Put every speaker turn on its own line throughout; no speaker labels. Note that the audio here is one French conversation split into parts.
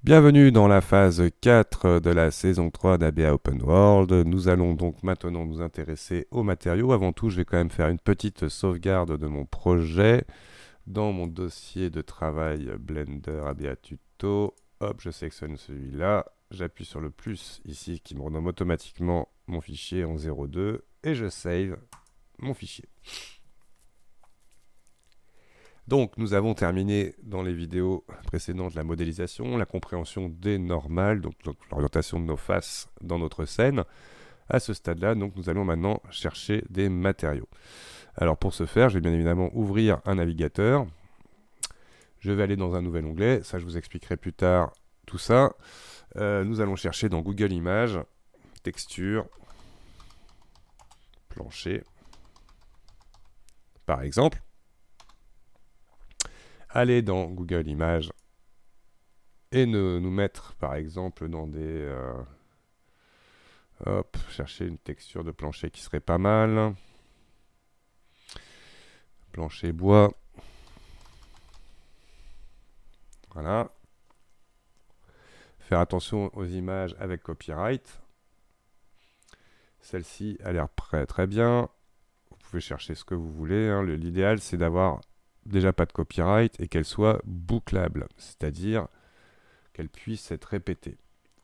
Bienvenue dans la phase 4 de la saison 3 d'ABA Open World. Nous allons donc maintenant nous intéresser aux matériaux. Avant tout, je vais quand même faire une petite sauvegarde de mon projet. Dans mon dossier de travail Blender ABA Tuto, hop, je sélectionne celui-là. J'appuie sur le plus ici qui me renomme automatiquement mon fichier en 02 et je save mon fichier. Donc, nous avons terminé dans les vidéos précédentes la modélisation, la compréhension des normales, donc l'orientation de nos faces dans notre scène. À ce stade-là, donc, nous allons maintenant chercher des matériaux. Alors, pour ce faire, je vais bien évidemment ouvrir un navigateur. Je vais aller dans un nouvel onglet. Ça, je vous expliquerai plus tard tout ça. Nous allons chercher dans Google Images, texture, plancher, par exemple. Aller dans Google Images et nous mettre par exemple dans des hop, chercher une texture de plancher qui serait pas mal. Plancher bois. Voilà. Faire attention aux images avec copyright. Celle-ci a l'air très bien. Vous pouvez chercher ce que vous voulez, hein. L'idéal c'est d'avoir déjà pas de copyright et qu'elle soit bouclable, c'est-à-dire qu'elle puisse être répétée.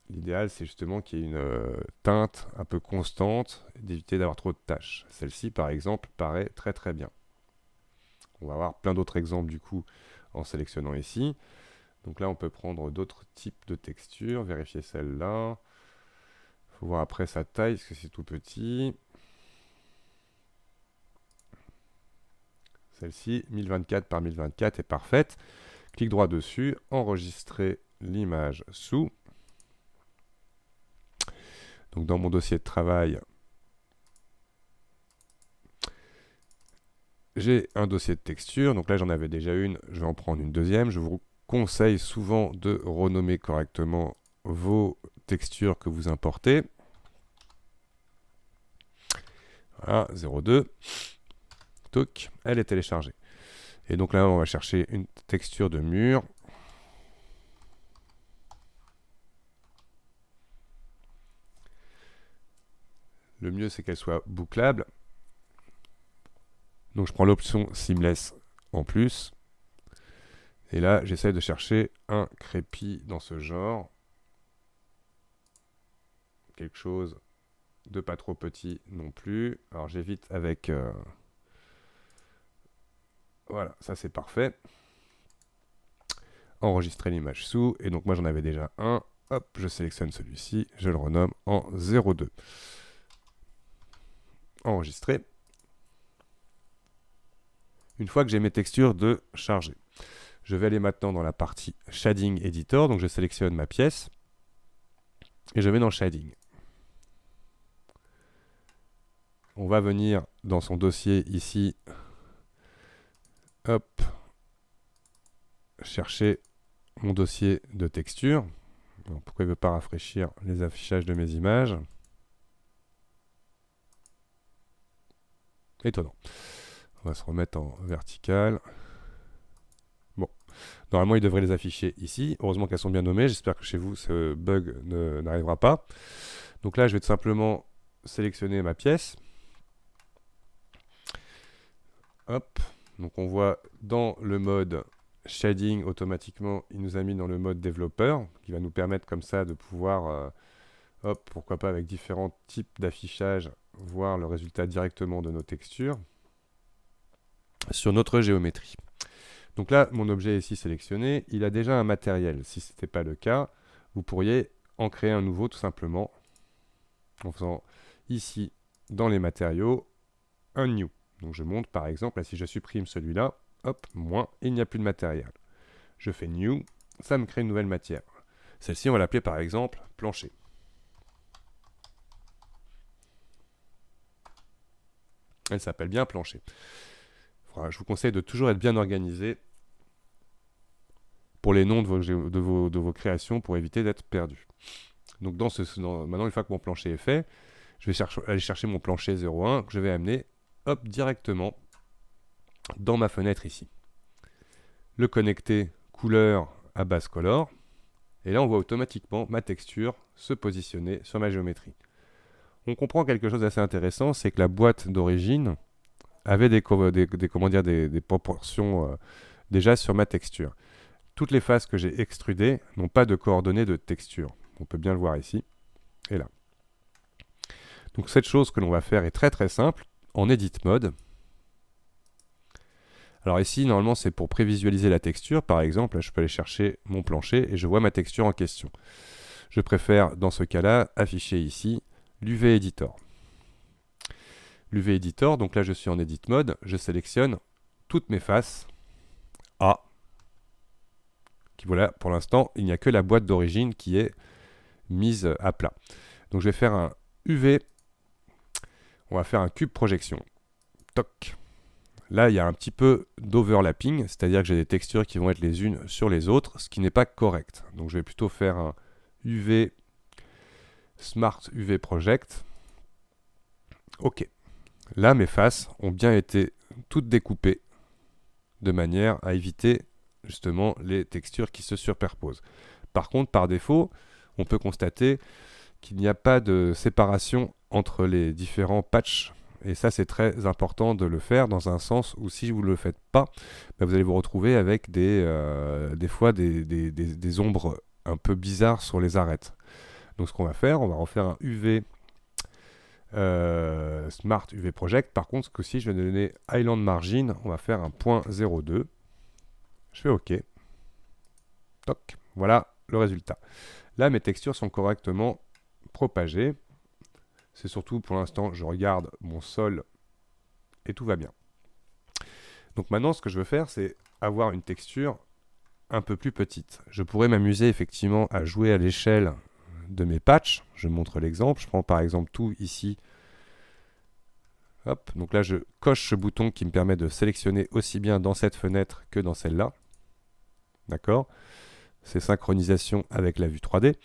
L'idéal, c'est justement qu'il y ait une teinte un peu constante, d'éviter d'avoir trop de tâches. Celle-ci, par exemple, paraît très bien. On va avoir plein d'autres exemples, du coup, en sélectionnant ici. Donc là, on peut prendre d'autres types de textures, vérifier celle-là. Il faut voir après sa taille, parce que c'est tout petit. Celle-ci, 1024 par 1024, est parfaite. Clic droit dessus, enregistrer l'image sous. Donc dans mon dossier de travail, j'ai un dossier de texture. Donc là, j'en avais déjà une, je vais en prendre une deuxième. Je vous conseille souvent de renommer correctement vos textures que vous importez. Voilà, 02. Toc, elle est téléchargée. Et donc là, on va chercher une texture de mur. Le mieux, c'est qu'elle soit bouclable. Donc je prends l'option Seamless en plus. Et là, j'essaie de chercher un crépi dans ce genre. Quelque chose de pas trop petit non plus. Alors j'évite avec... Voilà, ça c'est parfait. Enregistrer l'image sous. Et donc moi j'en avais déjà un. Hop, je sélectionne celui-ci. Je le renomme en 02. Enregistrer. Une fois que j'ai mes textures de charger. Je vais aller maintenant dans la partie Shading Editor. Donc je sélectionne ma pièce. Et je vais dans Shading. On va venir dans son dossier ici. Hop. Chercher mon dossier de texture. Alors, pourquoi il ne veut pas rafraîchir les affichages de mes images? Étonnant. On va se remettre en vertical. Bon, normalement il devrait les afficher ici. Heureusement qu'elles sont bien nommées. J'espère que chez vous ce bug n'arrivera pas. Donc là je vais tout simplement sélectionner ma pièce. Hop. Donc on voit dans le mode shading automatiquement, il nous a mis dans le mode développeur, qui va nous permettre comme ça de pouvoir, hop, pourquoi pas avec différents types d'affichage, voir le résultat directement de nos textures sur notre géométrie. Donc là, mon objet est ici sélectionné, il a déjà un matériel. Si ce n'était pas le cas, vous pourriez en créer un nouveau tout simplement en faisant ici, dans les matériaux, un new. Donc je monte par exemple, là, si je supprime celui-là, hop, moins, il n'y a plus de matériel. Je fais new, ça me crée une nouvelle matière. Celle-ci, on va l'appeler par exemple plancher. Elle s'appelle bien plancher. Voilà, je vous conseille de toujours être bien organisé pour les noms de vos créations pour éviter d'être perdu. Donc maintenant, une fois que mon plancher est fait, je vais aller chercher mon plancher 01 que je vais amener hop, directement dans ma fenêtre ici. Le connecter couleur à base color. Et là, on voit automatiquement ma texture se positionner sur ma géométrie. On comprend quelque chose d'assez intéressant, c'est que la boîte d'origine avait des proportions déjà sur ma texture. Toutes les faces que j'ai extrudées n'ont pas de coordonnées de texture. On peut bien le voir ici et là. Donc cette chose que l'on va faire est très très simple en Edit Mode. Alors ici, normalement, c'est pour prévisualiser la texture. Par exemple, là, je peux aller chercher mon plancher et je vois ma texture en question. Je préfère, dans ce cas-là, afficher ici l'UV Editor. L'UV Editor, donc là, je suis en Edit Mode. Je sélectionne toutes mes faces A. Voilà, pour l'instant, il n'y a que la boîte d'origine qui est mise à plat. Donc je vais faire un UV. On va faire un cube projection. Toc. Là, il y a un petit peu d'overlapping, c'est-à-dire que j'ai des textures qui vont être les unes sur les autres, ce qui n'est pas correct. Donc je vais plutôt faire un UV Smart UV Project. Ok. Là, mes faces ont bien été toutes découpées de manière à éviter justement les textures qui se superposent. Par contre, par défaut, on peut constater qu'il n'y a pas de séparation entre les différents patchs. Et ça, c'est très important de le faire dans un sens où si vous ne le faites pas, bah, vous allez vous retrouver avec des fois des ombres un peu bizarres sur les arêtes. Donc ce qu'on va faire, on va refaire un UV Smart UV Project. Par contre, ce coup-ci, je vais donner Island Margin. On va faire un point 0,2. Je fais OK. Toc. Voilà le résultat. Là, mes textures sont correctement propagées. C'est surtout pour l'instant, je regarde mon sol et tout va bien. Donc maintenant, ce que je veux faire, c'est avoir une texture un peu plus petite. Je pourrais m'amuser effectivement à jouer à l'échelle de mes patchs. Je montre l'exemple. Je prends par exemple tout ici. Hop, donc là, je coche ce bouton qui me permet de sélectionner aussi bien dans cette fenêtre que dans celle-là. D'accord? C'est synchronisation avec la vue 3D.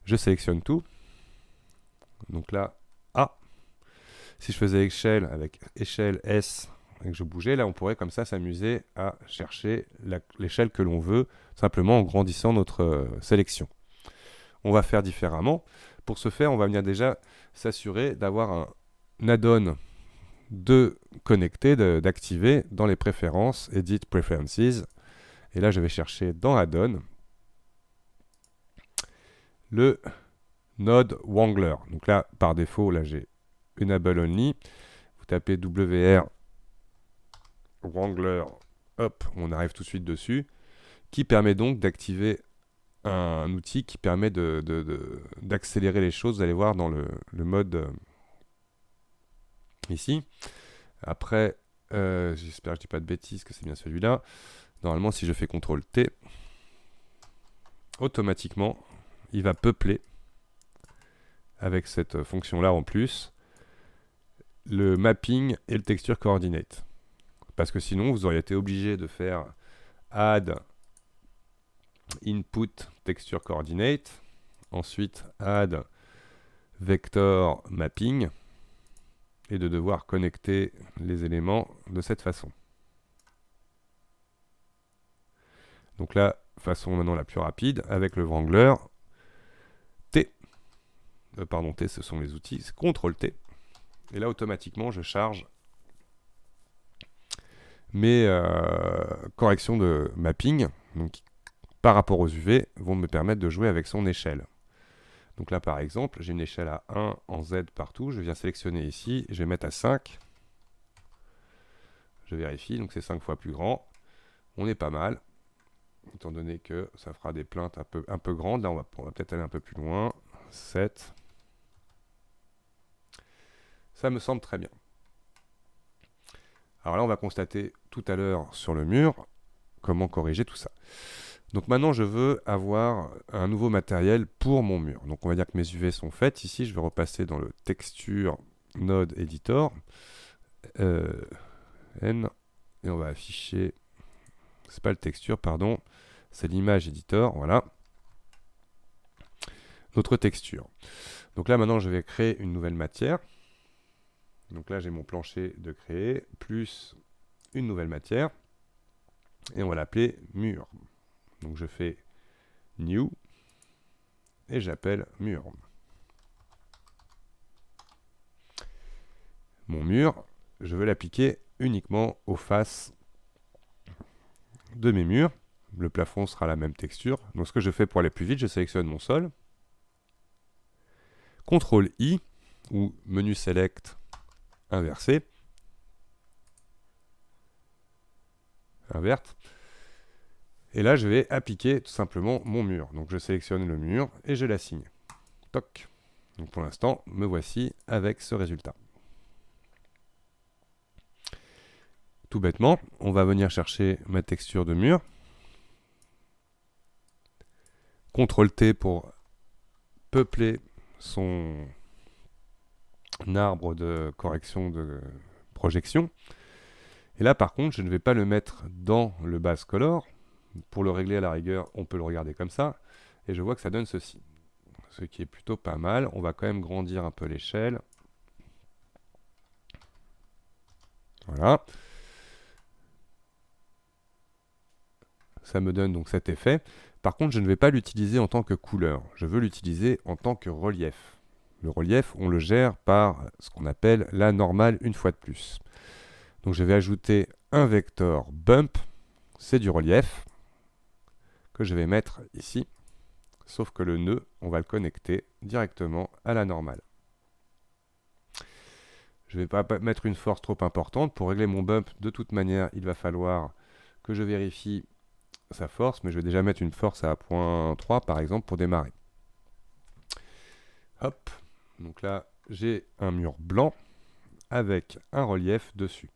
Je sélectionne tout. Donc là, A. Si je faisais échelle avec échelle S et que je bougeais, là, on pourrait comme ça s'amuser à chercher l'échelle que l'on veut, simplement en grandissant notre sélection. On va faire différemment. Pour ce faire, on va venir déjà s'assurer d'avoir un add-on de connecter, d'activer dans les préférences, Edit Preferences. Et là, je vais chercher dans Add-on le node Wrangler. Donc là, par défaut, là j'ai Enable Only. Vous tapez WR Wrangler, hop, on arrive tout de suite dessus, qui permet donc d'activer un outil qui permet d'accélérer les choses. Vous allez voir dans le mode ici. Après, j'espère que je dis pas de bêtises, que c'est bien celui-là. Normalement, si je fais CTRL-T, automatiquement, il va peupler avec cette fonction-là en plus le mapping et le texture coordinate. Parce que sinon, vous auriez été obligé de faire add input texture coordinate, ensuite add vector mapping, et de devoir connecter les éléments de cette façon. Donc là, façon maintenant la plus rapide, avec le Wrangler, T, pardon, T, ce sont les outils, c'est CTRL-T, et là, automatiquement, je charge mes corrections de mapping, donc par rapport aux UV, vont me permettre de jouer avec son échelle. Donc là, par exemple, j'ai une échelle à 1 en Z partout. Je viens sélectionner ici, je vais mettre à 5. Je vérifie, donc c'est 5 fois plus grand. On est pas mal, étant donné que ça fera des plaintes un peu grandes. Là, on va peut-être aller un peu plus loin. 7. Ça me semble très bien. Alors là, on va constater tout à l'heure sur le mur comment corriger tout ça. Donc maintenant, je veux avoir un nouveau matériel pour mon mur. Donc on va dire que mes UV sont faites. Ici, je vais repasser dans le Texture Node Editor. N. Et on va afficher... C'est pas le texture, pardon. C'est l'image editor. Voilà. Notre texture. Donc là, maintenant, je vais créer une nouvelle matière. Donc là, j'ai mon plancher de créer, plus une nouvelle matière. Et on va l'appeler mur. Donc je fais New. et j'appelle mur. Mon mur, je veux l'appliquer uniquement aux faces de mes murs. Le plafond sera la même texture. Donc ce que je fais pour aller plus vite, je sélectionne mon sol. CTRL I ou menu select inversé. Inverte. Et là, je vais appliquer tout simplement mon mur. Donc je sélectionne le mur et je l'assigne. Toc. Donc pour l'instant, me voici avec ce résultat. Tout bêtement, on va venir chercher ma texture de mur. CTRL T pour peupler son arbre de correction de projection. Et là, par contre, je ne vais pas le mettre dans le base color. Pour le régler à la rigueur, on peut le regarder comme ça. Et je vois que ça donne ceci. Ce qui est plutôt pas mal. On va quand même grandir un peu l'échelle. Voilà. Ça me donne donc cet effet. Par contre, je ne vais pas l'utiliser en tant que couleur. Je veux l'utiliser en tant que relief. Le relief, on le gère par ce qu'on appelle la normale une fois de plus. Donc je vais ajouter un vecteur bump, c'est du relief, que je vais mettre ici. Sauf que le nœud, on va le connecter directement à la normale. Je ne vais pas mettre une force trop importante. Pour régler mon bump, de toute manière, il va falloir que je vérifie sa force, mais je vais déjà mettre une force à 0.3 par exemple pour démarrer. Hop, donc là j'ai un mur blanc avec un relief dessus.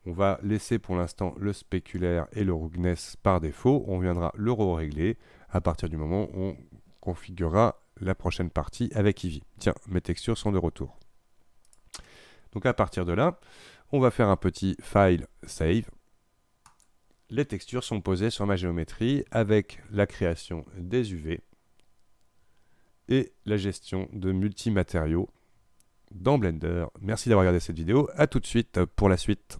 On va laisser pour l'instant le spéculaire et le roughness par défaut. On viendra le régler à partir du moment où on configurera la prochaine partie avec Eevee. Tiens, mes textures sont de retour. Donc à partir de là, on va faire un petit file save. Les textures sont posées sur ma géométrie avec la création des UV et la gestion de multimatériaux dans Blender. Merci d'avoir regardé cette vidéo. À tout de suite pour la suite.